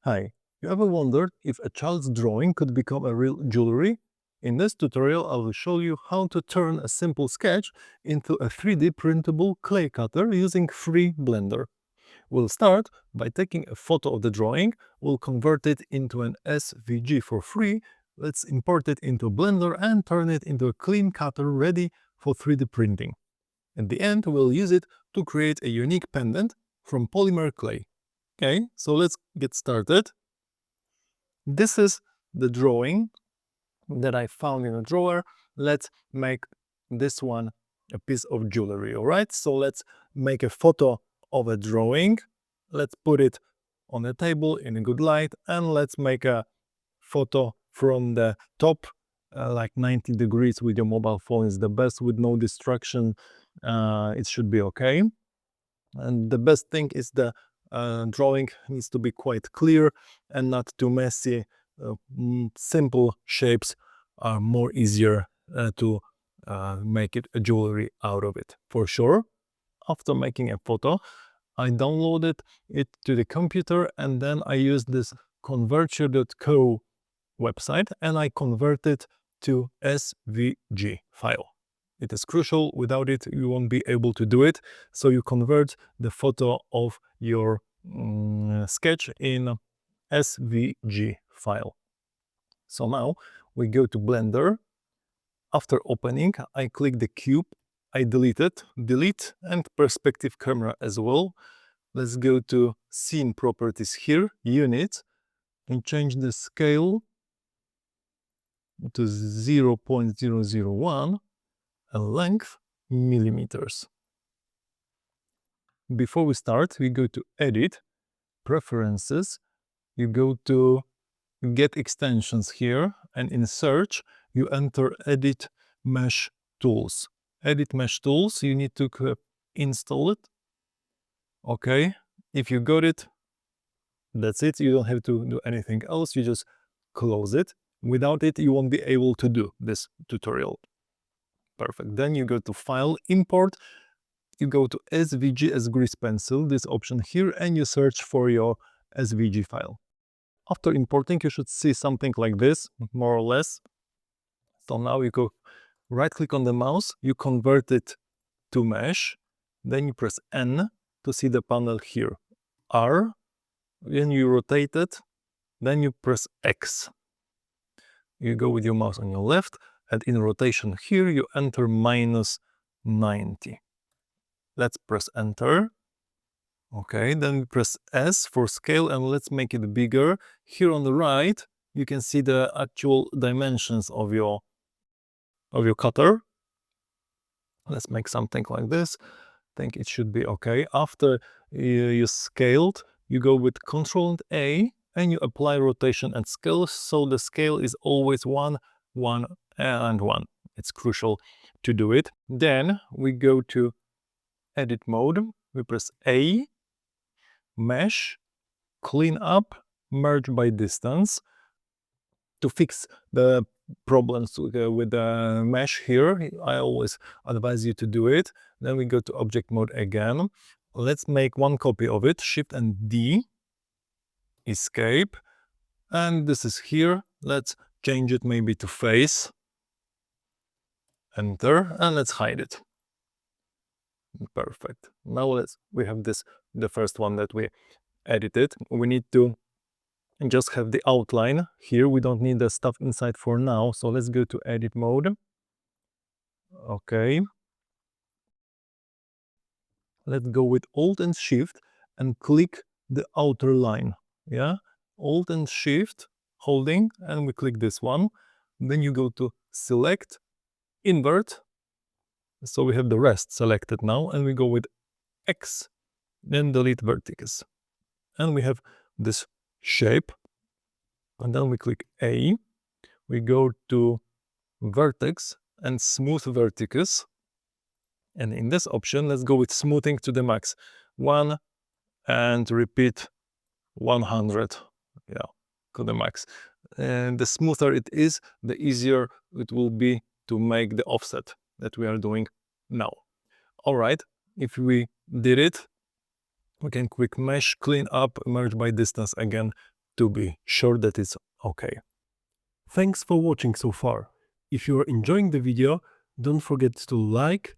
Hi, you ever wondered if a child's drawing could become a real jewelry? In this tutorial, I will show you how to turn a simple sketch into a 3D printable clay cutter using free Blender. We'll start by taking a photo of the drawing, we'll convert it into an SVG for free, let's import it into Blender and turn it into a clean cutter ready for 3D printing. At the end, we'll use it to create a unique pendant from polymer clay. Okay, so let's get started. This is the drawing that I found in a drawer. Let's make this one a piece of jewelry, all right? So let's make a photo of a drawing. Let's put it on the table in a good light, and let's make a photo from the top, like 90 degrees with your mobile phone is the best, with no distraction. It should be okay. And the best thing is the drawing needs to be quite clear and not too messy. Simple shapes are more easier to make it a jewelry out of it, for sure. After making a photo, I downloaded it to the computer, and then I used this converter.co website and I converted to SVG file. It is crucial. Without it, you won't be able to do it. So you convert the photo of your sketch in SVG file. So now we go to Blender. After opening, I click the cube, I delete it, delete, and perspective camera as well. Let's go to scene properties here, unit, and change the scale to 0.001 and length millimeters. Before we start, we go to Edit, Preferences, you go to Get Extensions here, and in Search, you enter Edit Mesh Tools. Edit Mesh Tools, you need to install it. Okay, if you got it, that's it. You don't have to do anything else, you just close it. Without it, you won't be able to do this tutorial. Perfect. Then you go to File, Import, you go to SVG as grease pencil, this option here, and you search for your SVG file. After importing, you should see something like this, more or less. So now you go right-click on the mouse, you convert it to mesh, then you press N to see the panel here. R, then you rotate it, then you press X. You go with your mouse on your left, and in rotation here, you enter -90. Let's press enter. Okay, then we press S for scale, and let's make it bigger. Here on the right, you can see the actual dimensions of your cutter. Let's make something like this. I think it should be okay. After you scaled, you go with Ctrl and A, and you apply rotation and scale, so the scale is always 1, 1, and 1. It's crucial to do it. Then we go to Edit Mode, we press A, Mesh, Clean Up, Merge by Distance. To fix the problems with the mesh here, I always advise you to do it. Then we go to Object Mode again. Let's make one copy of it, Shift and D, Escape, and this is here. Let's change it maybe to Face, Enter, and let's hide it. Perfect. Now we have the first one that we edited. We need to just have the outline here. We don't need the stuff inside for now. So let's go to Edit Mode. Okay. Let's go with Alt and Shift and click the outer line. Yeah. Alt and Shift holding, and we click this one. Then you go to Select, Invert. So we have the rest selected now, and we go with X, then delete vertices. And we have this shape. And then we click A. We go to Vertex and Smooth Vertices. And in this option, let's go with smoothing to the max. 1 and repeat 100. Yeah, to the max. And the smoother it is, the easier it will be to make the offset that we are doing now. All right, if we did it, we can quick mesh, clean up, merge by distance again to be sure that it's okay. Thanks for watching so far. If you are enjoying the video, don't forget to like,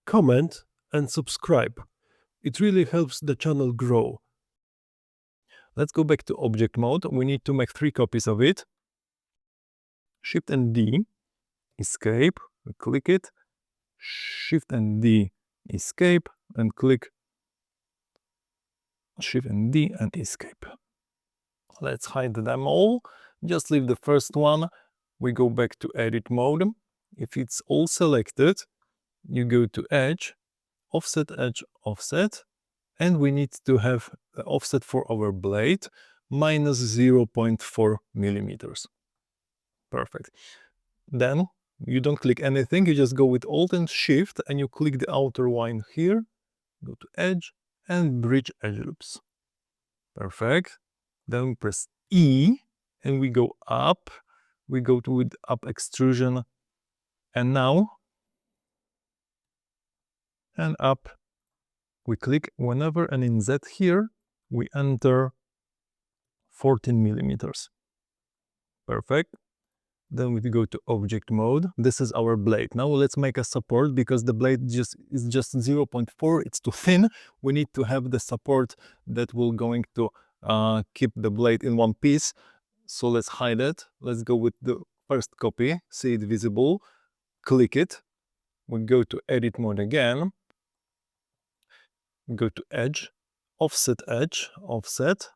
comment and subscribe. It really helps the channel grow. Let's go back to object mode. We need to make 3 copies of it. Shift and D, escape, click it. Shift and D, escape, and click Shift and D and escape. Let's hide them all. Just leave the first one. We go back to edit mode. If it's all selected, you go to edge, offset, and we need to have the offset for our blade minus 0.4 millimeters. Perfect. Then you don't click anything, you just go with Alt and Shift and you click the outer line here, go to edge and bridge edge loops. Perfect. Then we press E and we go up. We go to with up extrusion and now and up. We click whenever and in Z here we enter 14 millimeters. Perfect. Then we go to object mode. This is our blade. Now let's make a support because the blade is just 0.4. It's too thin. We need to have the support that will going to keep the blade in one piece. So let's hide it. Let's go with the first copy. See it visible. Click it. We go to edit mode again. Go to edge, offset edge, offset.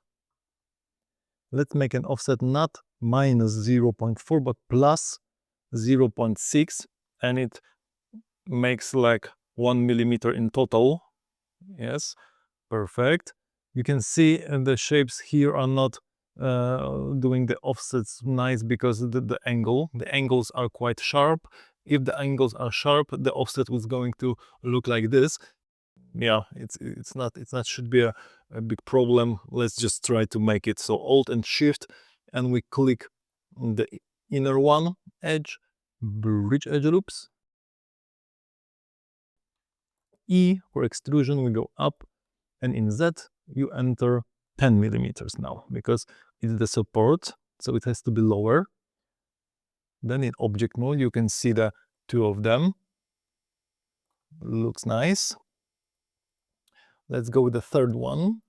Let's make an offset not minus 0.4 but plus 0.6 and it makes like 1 millimeter in total. Yes, perfect. You can see the shapes here are not doing the offsets nice because the angles are quite sharp. If the angles are sharp, the offset was going to look like this. Yeah, it's not should be a big problem. Let's just try to make it. So Alt and Shift and we click the inner one, edge, bridge edge loops. E for extrusion, we go up and in Z you enter 10 millimeters now because it's the support, so it has to be lower. Then in object mode you can see the 2 of them. Looks nice. Let's go with the third one.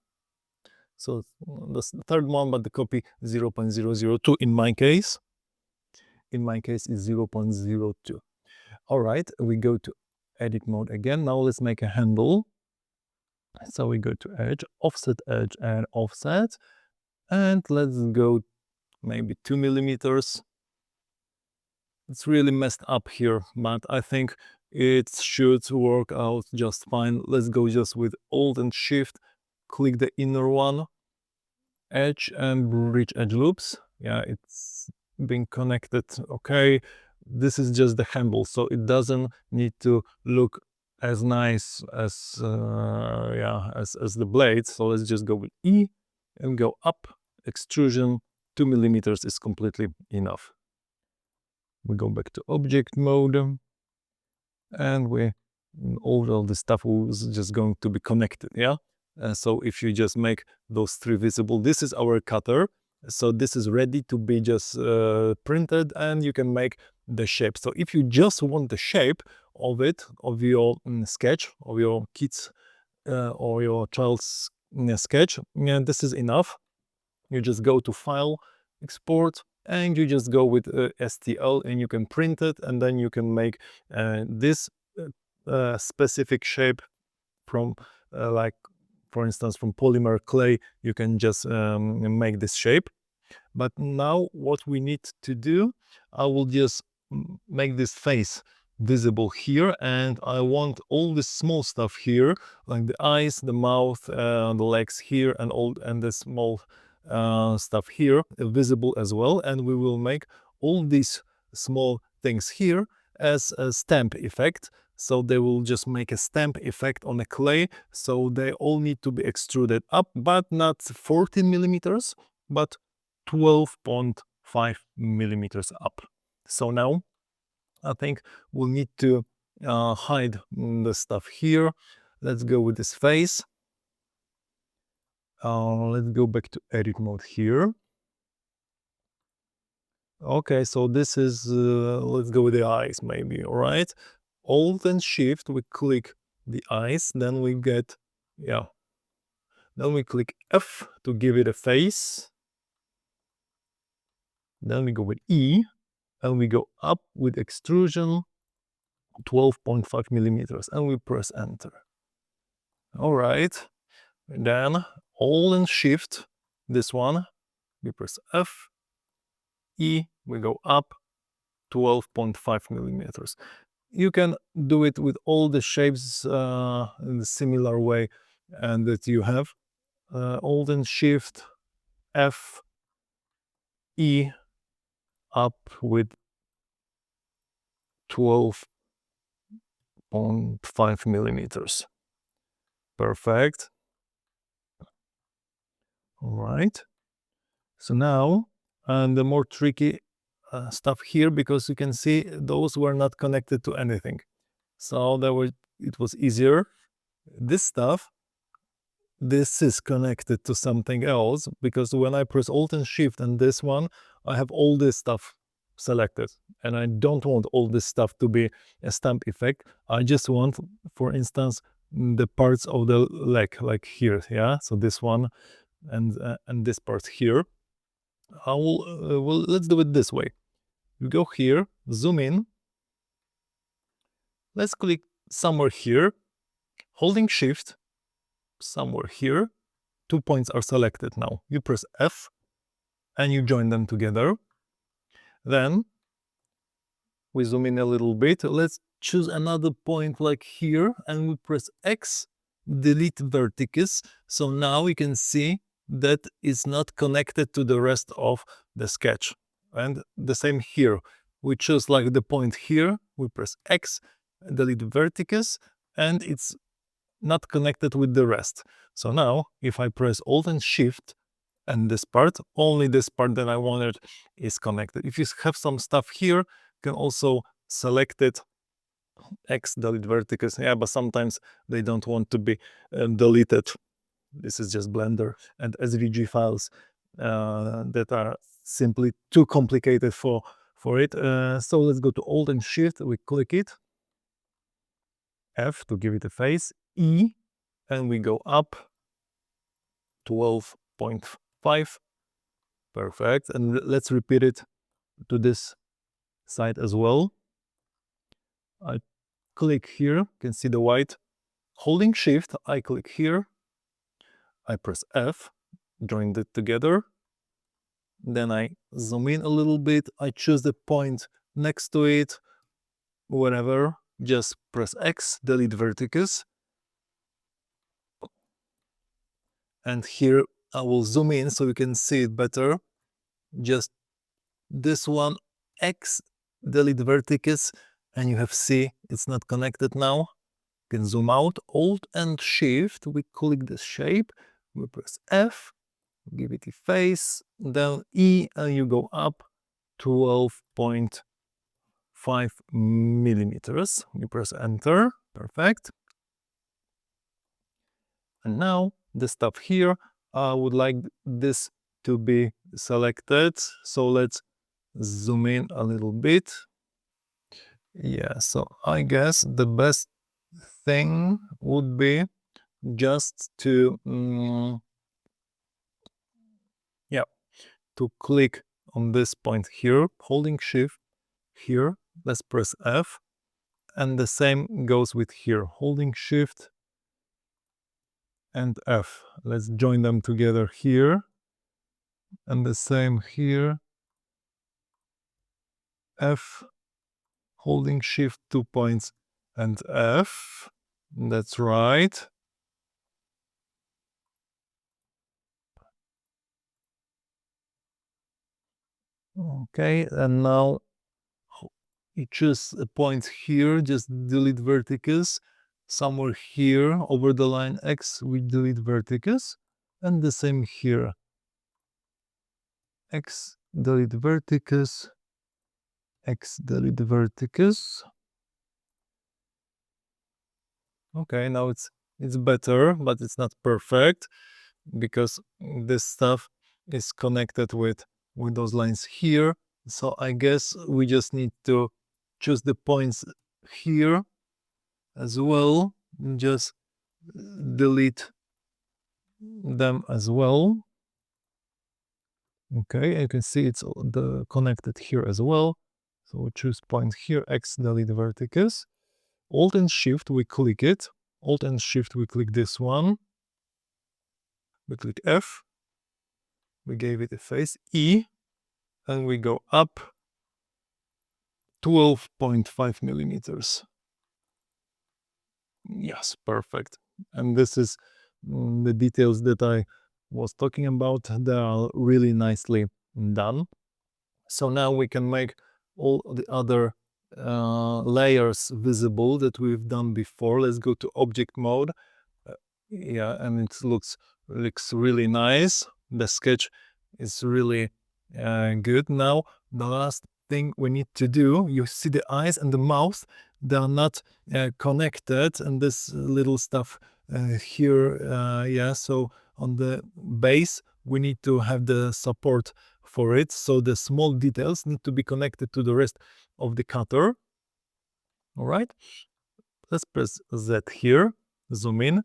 So the third one, but the copy 0.002 in my case. In my case is 0.02. All right, we go to edit mode again. Now let's make a handle. So we go to edge and offset. And let's go maybe 2 millimeters. It's really messed up here, but I think it should work out just fine. Let's go just with Alt and Shift, click the inner one, edge and bridge edge loops. Yeah, it's being connected. Okay, this is just the handle, so it doesn't need to look as nice as as the blade. So let's just go with E and go up. Extrusion 2 millimeters is completely enough. We go back to object mode and all the stuff was just going to be connected. Yeah. So if you just make those 3 visible, this is our cutter. So this is ready to be just printed and you can make the shape. So if you just want the shape of it, of your sketch, of your kids or your child's sketch, this is enough. You just go to File, Export, and you just go with STL and you can print it and then you can make this specific shape from like, for instance, from polymer clay. You can just make this shape. But now what we need to do, I will just make this face visible here and I want all this small stuff here, like the eyes, the mouth, the legs here and the small stuff here visible as well. And we will make all these small things here as a stamp effect. So they will just make a stamp effect on the clay. So they all need to be extruded up, but not 14 millimeters, but 12.5 millimeters up. So now I think we'll need to hide the stuff here. Let's go with this face. Let's go back to edit mode here. Okay, so this is, let's go with the eyes maybe, all right? Alt and Shift, we click the eyes, then we get, yeah, then we click F to give it a face. Then we go with E, and we go up with extrusion 12.5 millimeters, and we press enter. All right, and then Alt and Shift, this one, we press F, E, we go up 12.5 millimeters. You can do it with all the shapes in a similar way and that you have. Alt and Shift, F, E, up with 12.5 millimeters. Perfect. All right. So now, and the more tricky stuff here, because you can see those were not connected to anything. So it was easier. This stuff, this is connected to something else, because when I press Alt and Shift and this one, I have all this stuff selected. And I don't want all this stuff to be a stamp effect. I just want, for instance, the parts of the leg, like here, yeah? So this one and this part here. I will, well, let's do it this way. You go here, zoom in. Let's click somewhere here, holding Shift, somewhere here. 2 points are selected now. You press F and you join them together. Then we zoom in a little bit. Let's choose another point like here and we press X, delete vertices. So now we can see that it's not connected to the rest of the sketch. And the same here. We choose like the point here, we press X, delete vertices, and it's not connected with the rest. So now if I press Alt and Shift and this part, only this part that I wanted is connected. If you have some stuff here, you can also select it, X, delete vertices. Yeah, but sometimes they don't want to be deleted. This is just Blender and SVG files that are simply too complicated for it. So let's go to Alt and Shift, we click it, F to give it a face, E, and we go up 12.5. Perfect. And let's repeat it to this side as well. I click here, you can see the white. Holding Shift, I click here, I press F, join it together. Then I zoom in a little bit, I choose the point next to it, whatever, just press X, delete vertices. And here I will zoom in so you can see it better. Just this one, X, delete vertices, and you have C, it's not connected now. You can zoom out, Alt and Shift, we click the shape, we press F, give it a face, then E, and you go up 12.5 millimeters. You press enter, perfect. And now the stuff here, I would like this to be selected. So let's zoom in a little bit. Yeah, so I guess the best thing would be just to, to click on this point here, holding Shift here, let's press F, and the same goes with here, holding Shift and F. Let's join them together here, and the same here, F, holding Shift, 2 points, and F. That's right. Okay, and now you choose a point here, just delete vertices. Somewhere here over the line X, we delete vertices, and the same here. X, delete vertices, X, delete vertices. Okay, now it's better, but it's not perfect because this stuff is connected with those lines here. So I guess we just need to choose the points here as well, and just delete them as well. Okay, you can see it's connected here as well. So we choose point here, X, delete vertices. Alt and Shift, we click it. Alt and Shift, we click this one. We click F. We gave it a face, E, and we go up 12.5 millimeters. Yes, perfect. And this is the details that I was talking about. They are really nicely done. So now we can make all the other layers visible that we've done before. Let's go to object mode. Yeah, and it looks really nice. The sketch is really good. Now the last thing we need to do, you see the eyes and the mouth, they are not connected, and this little stuff here, yeah, so on the base we need to have the support for it, so the small details need to be connected to the rest of the cutter. All right, let's press Z here, zoom in.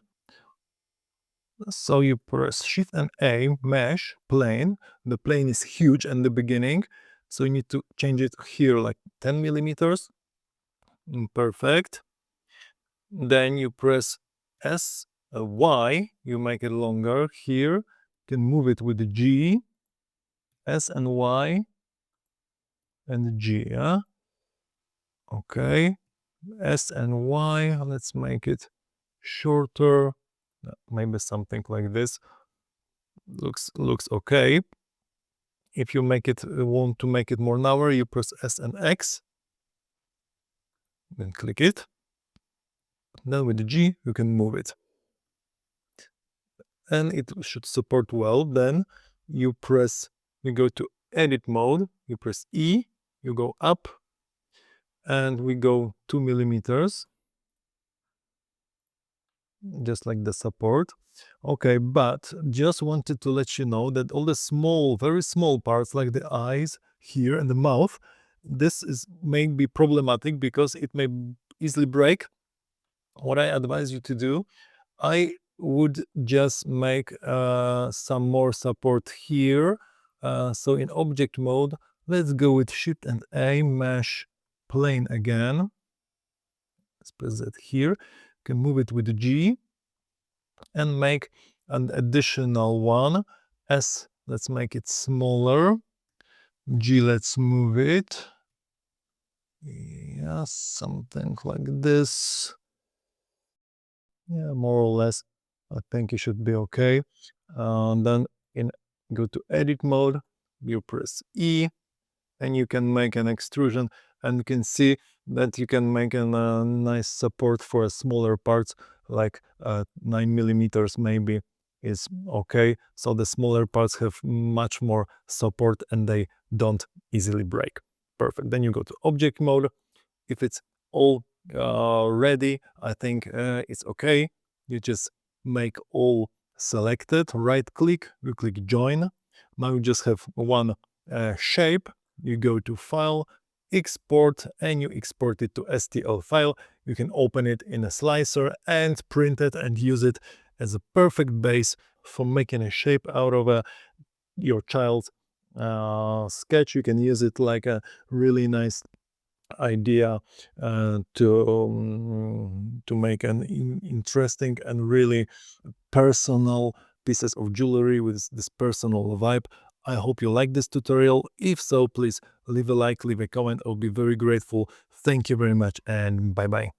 So you press Shift and A, mesh, plane. The plane is huge in the beginning, so you need to change it here like 10 millimeters. Perfect. Then you press S, Y, you make it longer here. You can move it with the G, S and Y, and G, yeah? Okay. S and Y, let's make it shorter. Maybe something like this. Looks okay. If you want to make it more narrow, you press S and X, then click it. Then with the G, you can move it. And it should support well. Then you go to edit mode, you press E, you go up, and we go 2 millimeters, just like the support. Okay, but just wanted to let you know that all the small, very small parts like the eyes here and the mouth, this may be problematic because it may easily break. What I advise you to do, I would just make some more support here. So in object mode, let's go with Shift and A, mesh plane again. Let's press that here. You can move it with G and make an additional one. S, let's make it smaller. G, let's move it. Yeah, something like this. Yeah, more or less, I think it should be okay. Then go to edit mode, you press E, and you can make an extrusion, and you can see that you can make a nice support for smaller parts, like 9 millimeters maybe is okay. So the smaller parts have much more support and they don't easily break. Perfect. Then you go to object mode. If it's all ready, I think it's okay. You just make all selected, right click, you click join. Now you just have one shape. You go to file, export, and you export it to STL file. You can open it in a slicer and print it and use it as a perfect base for making a shape out of your child's sketch. You can use it like a really nice idea to make an interesting and really personal pieces of jewelry with this personal vibe. I hope you like this tutorial. If so, please leave a like, leave a comment. I'll be very grateful. Thank you very much, and bye bye.